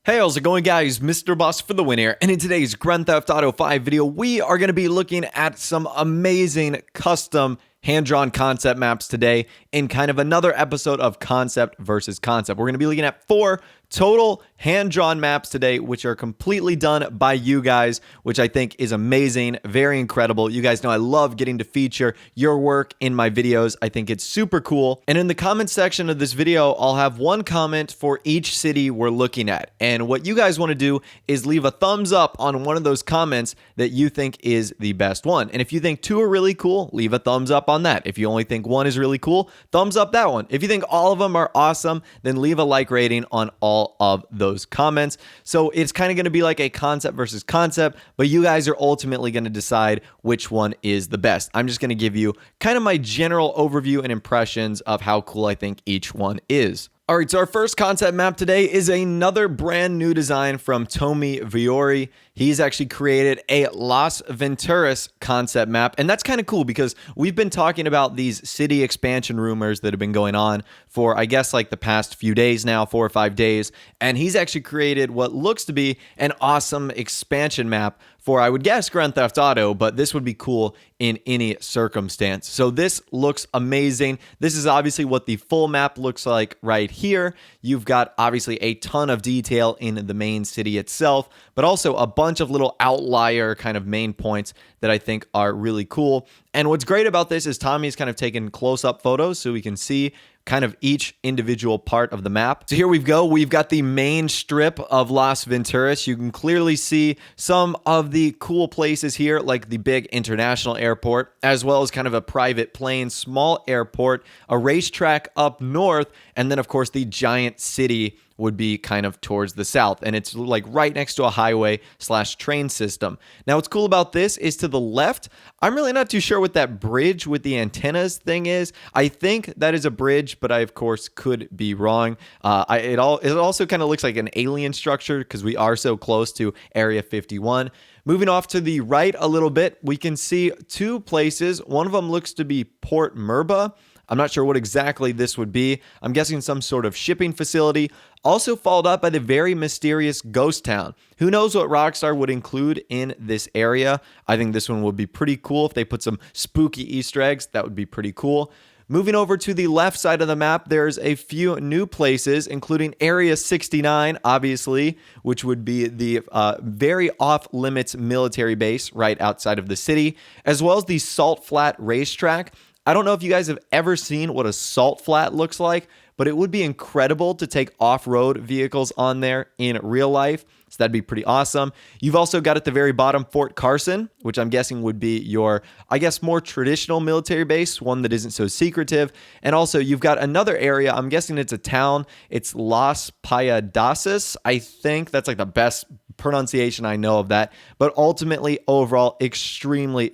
Hey, how's it going, guys? Mr. Boss for the win here, and in today's Grand Theft Auto 5 video, we are going to be looking at some amazing custom hand-drawn concept maps today in kind of another episode of Concept versus Concept. We're going to be looking at 4 total hand-drawn maps today, which are completely done by you guys, which I think is amazing, very incredible. You guys know I love getting to feature your work in my videos. I think it's super cool. And in the comment section of this video, I'll have one comment for each city we're looking at. And what you guys want to do is leave a thumbs up on one of those comments that you think is the best one. And if you think 2 are really cool, leave a thumbs up on that. If you only think 1 is really cool, thumbs up that one. If you think all of them are awesome, then leave a like rating on all of those comments. So it's kind of going to be like a concept versus concept, but you guys are ultimately going to decide which one is the best. I'm just going to give you kind of my general overview and impressions of how cool I think each one is. All right, so our first concept map today is another brand new design from Tommy Viori. He's actually created a Las Venturas concept map, and that's kind of cool because we've been talking about these city expansion rumors that have been going on for, I guess, like the past few days now, 4 or 5 days, and he's actually created what looks to be an awesome expansion map for, I would guess, Grand Theft Auto, but this would be cool in any circumstance. So this looks amazing. This is obviously what the full map looks like right here. You've got obviously a ton of detail in the main city itself, but also a bunch of little outlier kind of main points that I think are really cool. And what's great about this is Tommy's kind of taken close-up photos so we can see kind of each individual part of the map. So here we go. We've got the main strip of Las Venturas. You can clearly see some of the cool places here, like the big international airport, as well as kind of a private plane, small airport, a racetrack up north, and then of course the giant city would be kind of towards the south, and it's like right next to a highway / train system. Now, what's cool about this is to the left, I'm really not too sure what that bridge with the antennas thing is. I think that is a bridge, but I, of course, could be wrong. It also kind of looks like an alien structure because we are so close to Area 51. Moving off to the right a little bit, we can see 2 places. One of them looks to be Port Merba. I'm not sure what exactly this would be. I'm guessing some sort of shipping facility. Also followed up by the very mysterious Ghost Town. Who knows what Rockstar would include in this area? I think this one would be pretty cool if they put some spooky Easter eggs. That would be pretty cool. Moving over to the left side of the map, there's a few new places, including Area 69, obviously, which would be the very off-limits military base right outside of the city, as well as the Salt Flat racetrack. I don't know if you guys have ever seen what a salt flat looks like, but it would be incredible to take off-road vehicles on there in real life. So that'd be pretty awesome. You've also got at the very bottom Fort Carson, which I'm guessing would be your, I guess, more traditional military base, one that isn't so secretive. And also you've got another area, I'm guessing it's a town. It's Las Payadases. I think that's like the best pronunciation I know of that, but ultimately overall extremely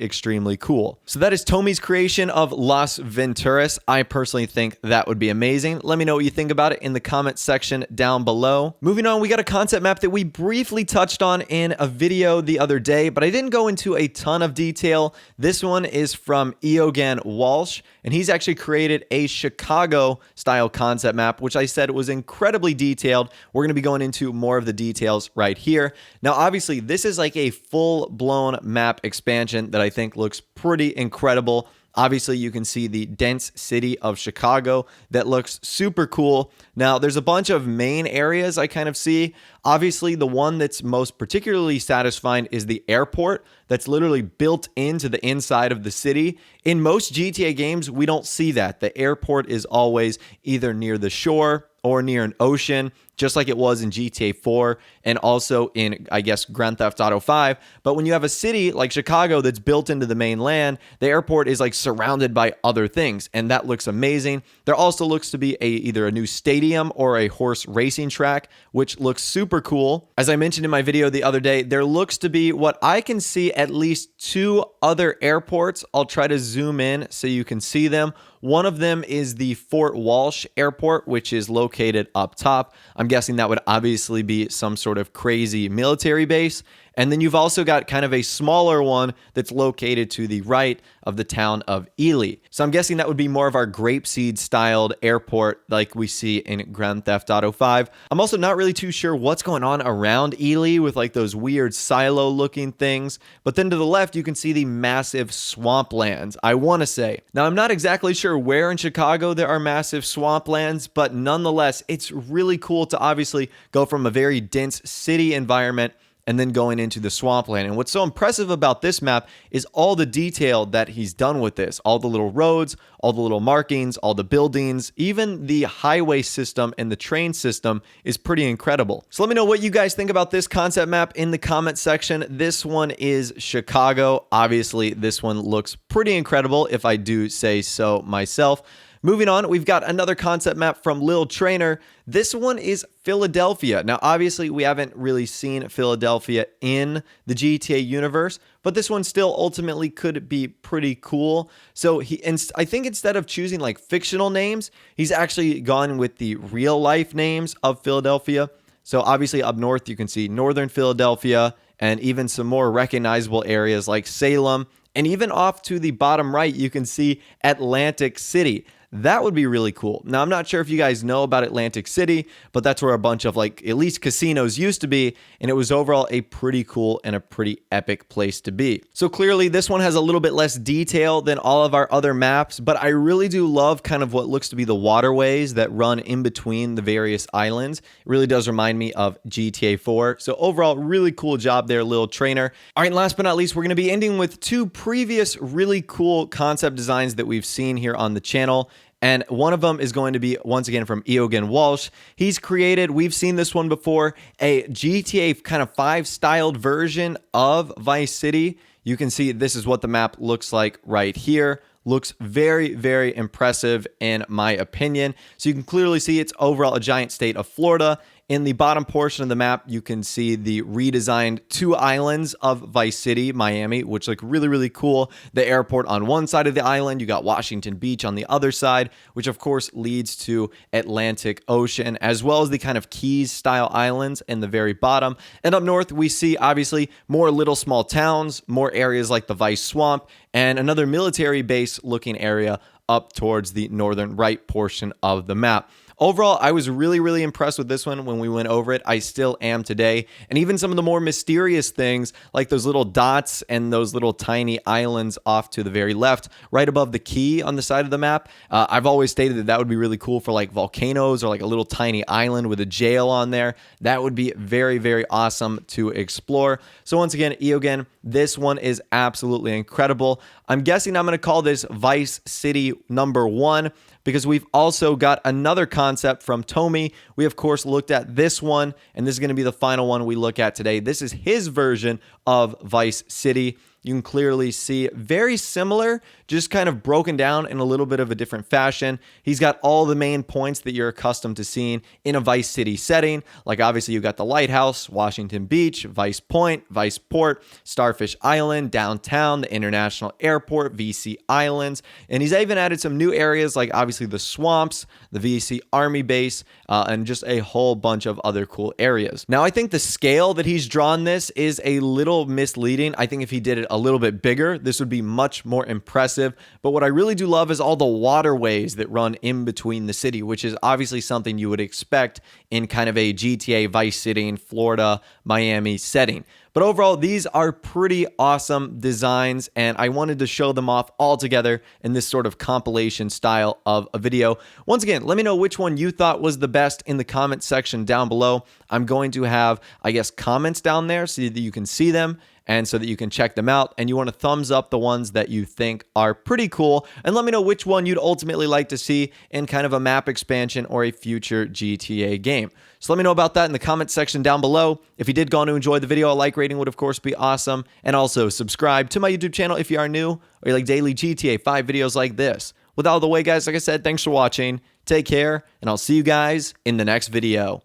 cool. So that is Tommy's creation of Las Venturas. I personally think that would be amazing. Let me know what you think about it in the comment section down below. Moving on, we got a concept map that we briefly touched on in a video the other day, but I didn't go into a ton of detail. This one is from Eogan Walsh, and he's actually created a Chicago style concept map, which I said was incredibly detailed. We're going to be going into more of the details right here. Now, obviously, this is like a full-blown map expansion that I think looks pretty incredible. Obviously, you can see the dense city of Chicago that looks super cool. Now, there's a bunch of main areas I kind of see. Obviously, the one that's most particularly satisfying is the airport that's literally built into the inside of the city. In most GTA games, we don't see that. The airport is always either near the shore or near an ocean, just like it was in GTA 4 and also in, I guess, Grand Theft Auto 5. But when you have a city like Chicago that's built into the mainland, the airport is like surrounded by other things, and that looks amazing. There also looks to be either a new stadium or a horse racing track, which looks super cool. As I mentioned in my video the other day, there looks to be what I can see at least 2 other airports. I'll try to zoom in so you can see them. One of them is the Fort Walsh Airport, which is located up top. I'm I'm guessing that would obviously be some sort of crazy military base. And then you've also got kind of a smaller one that's located to the right of the town of Ely. So I'm guessing that would be more of our Grapeseed styled airport like we see in Grand Theft Auto 5. I'm also not really too sure what's going on around Ely with like those weird silo looking things. But then to the left, you can see the massive swamplands, I want to say. Now, I'm not exactly sure where in Chicago there are massive swamplands, but nonetheless, it's really cool to obviously go from a very dense city environment and then going into the swampland. And what's so impressive about this map is all the detail that he's done with this. All the little roads, all the little markings, all the buildings, even the highway system and the train system is pretty incredible. So let me know what you guys think about this concept map in the comment section. This one is Chicago. Obviously, this one looks pretty incredible if I do say so myself. Moving on, we've got another concept map from Lil Trainer. This one is Philadelphia. Now, obviously, we haven't really seen Philadelphia in the GTA universe, but this one still ultimately could be pretty cool. So I think instead of choosing like fictional names, he's actually gone with the real life names of Philadelphia. So obviously up north, you can see Northern Philadelphia and even some more recognizable areas like Salem. And even off to the bottom right, you can see Atlantic City. That would be really cool. Now, I'm not sure if you guys know about Atlantic City, but that's where a bunch of like at least casinos used to be. And it was overall a pretty cool and a pretty epic place to be. So clearly this one has a little bit less detail than all of our other maps, but I really do love kind of what looks to be the waterways that run in between the various islands. It really does remind me of GTA 4. So overall, really cool job there, Lil Trainer. All right, and last but not least, we're going to be ending with two previous really cool concept designs that we've seen here on the channel. And one of them is going to be, once again, from Eogan Walsh. He's created, we've seen this one before, a GTA kind of 5 styled version of Vice City. You can see this is what the map looks like right here. Looks very, very impressive in my opinion. So you can clearly see it's overall a giant state of Florida. In the bottom portion of the map, you can see the redesigned 2 islands of Vice City, Miami, which look really, really cool. The airport on one side of the island, you got Washington Beach on the other side, which of course leads to Atlantic Ocean, as well as the kind of Keys style islands in the very bottom. And up north, we see obviously more little small towns, more areas like the Vice Swamp, and another military base looking area up towards the northern right portion of the map. Overall, I was really, really impressed with this one when we went over it. I still am today. And even some of the more mysterious things, like those little dots and those little tiny islands off to the very left, right above the key on the side of the map. I've always stated that that would be really cool for like volcanoes or like a little tiny island with a jail on there. That would be very, very awesome to explore. So once again, Eogan, this one is absolutely incredible. I'm guessing I'm going to call this Vice City number 1. Because we've also got another concept from Tomy. We, of course, looked at this one, and this is going to be the final one we look at today. This is his version of Vice City. You can clearly see very similar, just kind of broken down in a little bit of a different fashion. He's got all the main points that you're accustomed to seeing in a Vice City setting. Like obviously you've got the lighthouse, Washington Beach, Vice Point, Vice Port, Starfish Island, downtown, the international airport, VC Islands. And he's even added some new areas like obviously the swamps, the VC Army base, and just a whole bunch of other cool areas. Now I think the scale that he's drawn this is a little misleading. I think if he did it a little bit bigger, this would be much more impressive. But what I really do love is all the waterways that run in between the city, which is obviously something you would expect in kind of a GTA Vice City in Florida, Miami setting. But overall, these are pretty awesome designs, and I wanted to show them off all together in this sort of compilation style of a video. Once again, let me know which one you thought was the best in the comment section down below. I'm going to have, I guess, comments down there so that you can see them and so that you can check them out. And you want to thumbs up the ones that you think are pretty cool. And let me know which one you'd ultimately like to see in kind of a map expansion or a future GTA game. So let me know about that in the comment section down below. If you did go on to enjoy the video, a like rating would of course be awesome. And also subscribe to my YouTube channel if you are new or you like daily GTA 5 videos like this. With all the way, guys, like I said, thanks for watching. Take care, and I'll see you guys in the next video.